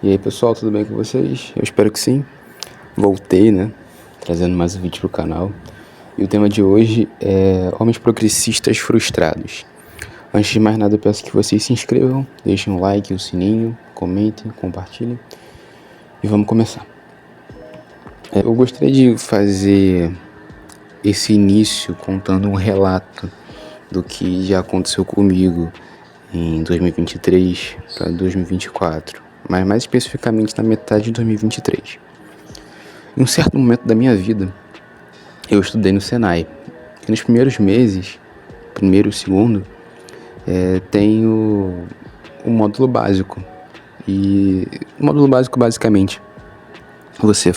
E aí pessoal, tudo bem com vocês? Eu espero que sim. Voltei, né? Trazendo mais um vídeo pro canal. E o tema de hoje é homens progressistas frustrados. Antes de mais nada, eu peço que vocês se inscrevam, deixem um like, o sininho, comentem, compartilhem. E vamos começar. Eu gostaria de fazer esse início contando um relato do que já aconteceu comigo em 2023 para 2024, mas mais especificamente na metade de 2023. Em um certo momento da minha vida, eu estudei no Senai. E nos primeiros meses, primeiro e segundo, tem o módulo básico. E o módulo básico, basicamente, você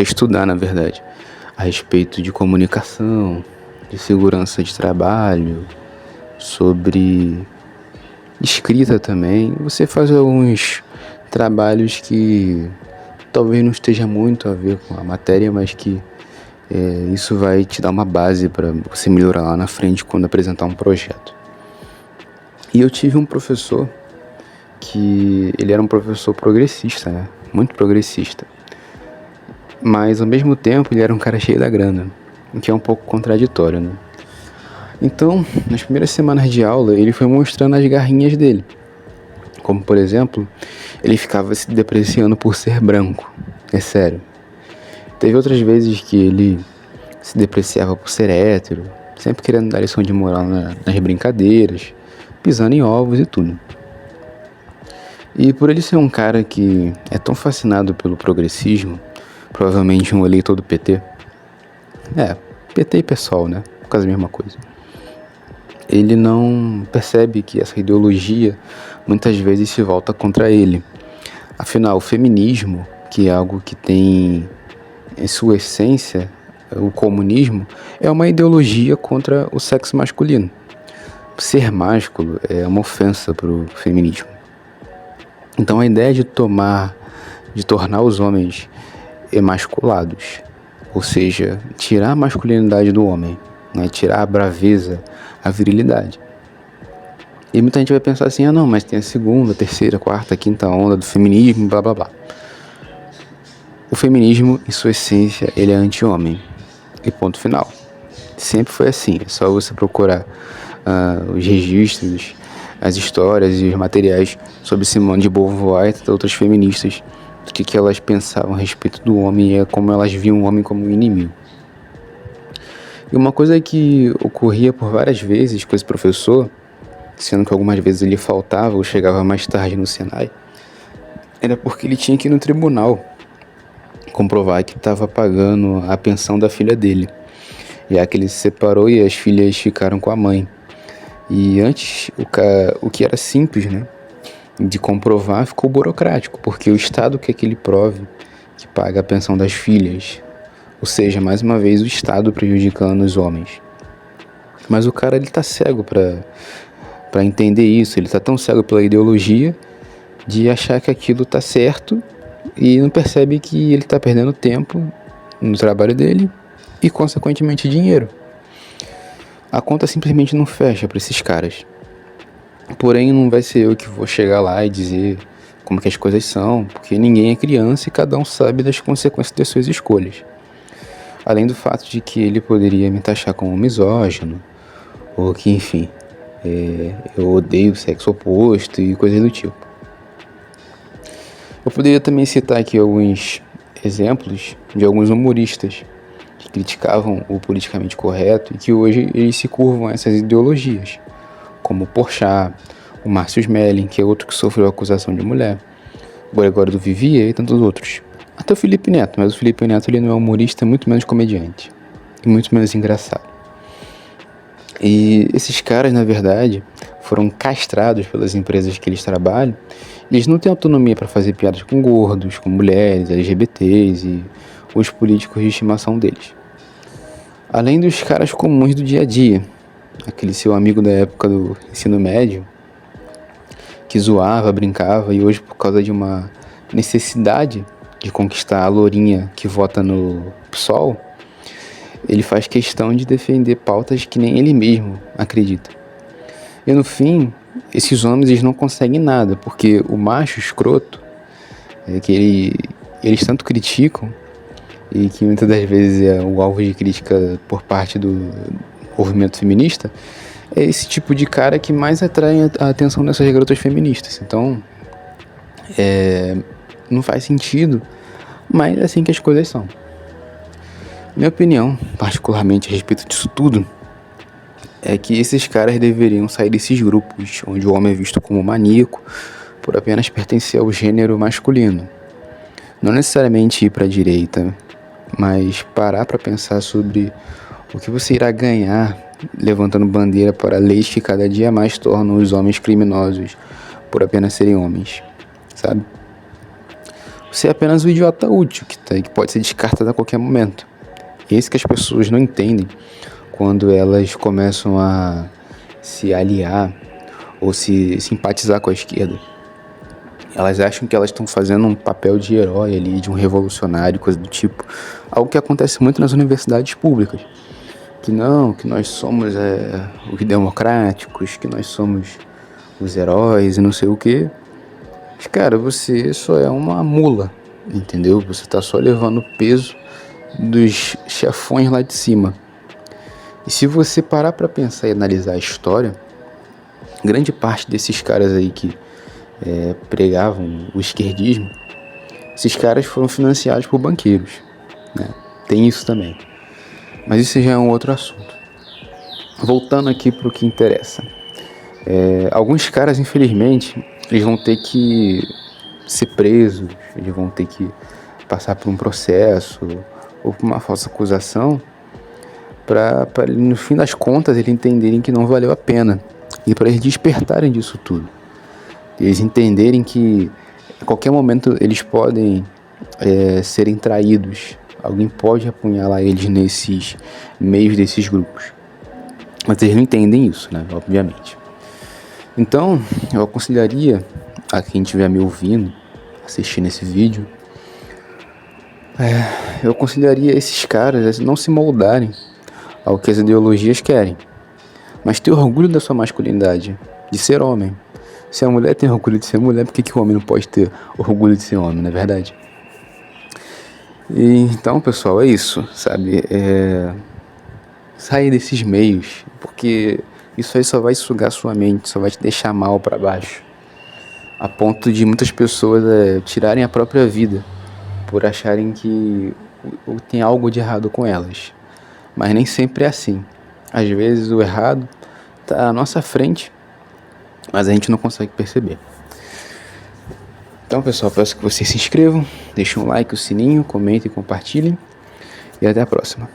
estudar, na verdade, a respeito de comunicação, de segurança de trabalho, sobre escrita também. Você faz alguns trabalhos que talvez não esteja muito a ver com a matéria, mas que isso vai te dar uma base para você melhorar lá na frente quando apresentar um projeto. E eu tive um professor que ele era um professor progressista, né? Muito progressista. Mas ao mesmo tempo ele era um cara cheio da grana, o que é um pouco contraditório, né? Então, nas primeiras semanas de aula, ele foi mostrando as garrinhas dele. Como, por exemplo, ele ficava se depreciando por ser branco. É sério. Teve outras vezes que ele se depreciava por ser hétero, sempre querendo dar lição de moral nas brincadeiras, pisando em ovos e tudo. E por ele ser um cara que é tão fascinado pelo progressismo, provavelmente um eleitor do PT, PT e PSOL, né? Quase a mesma coisa. Ele não percebe que essa ideologia muitas vezes se volta contra ele. Afinal, o feminismo, que é algo que tem em sua essência o comunismo, é uma ideologia contra o sexo masculino. Ser másculo é uma ofensa para o feminismo. Então a ideia de tornar os homens emasculados, ou seja, tirar a masculinidade do homem, né? Tirar a braveza, a virilidade. E muita gente vai pensar assim, não, mas tem a segunda, terceira, quarta, quinta onda do feminismo, blá blá blá. O feminismo, em sua essência, ele é anti-homem. E ponto final. Sempre foi assim. É só você procurar os registros, as histórias e os materiais sobre Simone de Beauvoir e outras feministas, do que elas pensavam a respeito do homem e como elas viam o homem como um inimigo. E uma coisa que ocorria por várias vezes com esse professor, sendo que algumas vezes ele faltava ou chegava mais tarde no Senai, era porque ele tinha que ir no tribunal comprovar que estava pagando a pensão da filha dele, já que ele se separou e as filhas ficaram com a mãe. E antes, o que era simples, né, de comprovar, ficou burocrático, porque o Estado quer que ele prove que paga a pensão das filhas, ou seja, mais uma vez o Estado prejudicando os homens. Mas o cara, ele tá cego para entender isso, ele tá tão cego pela ideologia de achar que aquilo tá certo e não percebe que ele tá perdendo tempo no trabalho dele e, consequentemente, dinheiro. A conta simplesmente não fecha para esses caras. Porém, não vai ser eu que vou chegar lá e dizer como que as coisas são, porque ninguém é criança e cada um sabe das consequências das suas escolhas. Além do fato de que ele poderia me taxar como misógino, ou que, enfim, eu odeio o sexo oposto e coisas do tipo. Eu poderia também citar aqui alguns exemplos de alguns humoristas que criticavam o politicamente correto e que hoje eles se curvam a essas ideologias, como o Porchat, o Márcio Smelling, que é outro que sofreu acusação de mulher, o Gregório do Vivier e tantos outros. Até o Felipe Neto, mas o Felipe Neto ele não é humorista, muito menos comediante e muito menos engraçado. E esses caras, na verdade, foram castrados pelas empresas que eles trabalham. Eles não têm autonomia para fazer piadas com gordos, com mulheres, LGBTs e os políticos de estimação deles. Além dos caras comuns do dia a dia, aquele seu amigo da época do ensino médio, que zoava, brincava e hoje, por causa de uma necessidade de conquistar a lourinha que vota no PSOL, ele faz questão de defender pautas que nem ele mesmo acredita. E no fim, esses homens eles não conseguem nada, porque o macho escroto, eles tanto criticam e que muitas das vezes é o alvo de crítica por parte do movimento feminista, é esse tipo de cara que mais atrai a atenção dessas garotas feministas. Então, não faz sentido, mas é assim que as coisas são. Minha opinião, particularmente a respeito disso tudo, é que esses caras deveriam sair desses grupos onde o homem é visto como maníaco por apenas pertencer ao gênero masculino. Não necessariamente ir para a direita, mas parar para pensar sobre o que você irá ganhar levantando bandeira para leis que cada dia mais tornam os homens criminosos por apenas serem homens, sabe? Você é apenas um idiota útil que pode ser descartado a qualquer momento. Esse que as pessoas não entendem quando elas começam a se aliar ou se simpatizar com a esquerda. Elas acham que elas estão fazendo um papel de herói ali, de um revolucionário, coisa do tipo. Algo que acontece muito nas universidades públicas. Que nós somos os democráticos, que nós somos os heróis e não sei o quê. Mas, cara, você só é uma mula, entendeu? Você tá só levando o peso dos chefões lá de cima. E se você parar pra pensar e analisar a história, grande parte desses caras aí que pregavam o esquerdismo, esses caras foram financiados por banqueiros, né? Tem isso também. Mas isso já é um outro assunto. Voltando aqui pro que interessa. Alguns caras, infelizmente, eles vão ter que ser presos, eles vão ter que passar por um processo ou por uma falsa acusação para no fim das contas eles entenderem que não valeu a pena e para eles despertarem disso tudo. Eles entenderem que a qualquer momento eles podem serem traídos. Alguém pode apunhalar eles nesses meios desses grupos. Mas eles não entendem isso, né? Obviamente. Então, eu aconselharia a quem estiver me ouvindo, assistindo esse vídeo, eu aconselharia esses caras a não se moldarem ao que as ideologias querem, mas ter orgulho da sua masculinidade, de ser homem. Se a mulher tem orgulho de ser mulher, por que o homem não pode ter orgulho de ser homem, não é verdade? E, então, pessoal, é isso, sabe? Sair desses meios, porque isso aí só vai sugar sua mente, só vai te deixar mal pra baixo, a ponto de muitas pessoas tirarem a própria vida por acharem que tem algo de errado com elas. Mas nem sempre é assim. Às vezes o errado tá à nossa frente, mas a gente não consegue perceber. Então, pessoal, peço que vocês se inscrevam, deixem um like, o sininho, comentem e compartilhem. E até a próxima.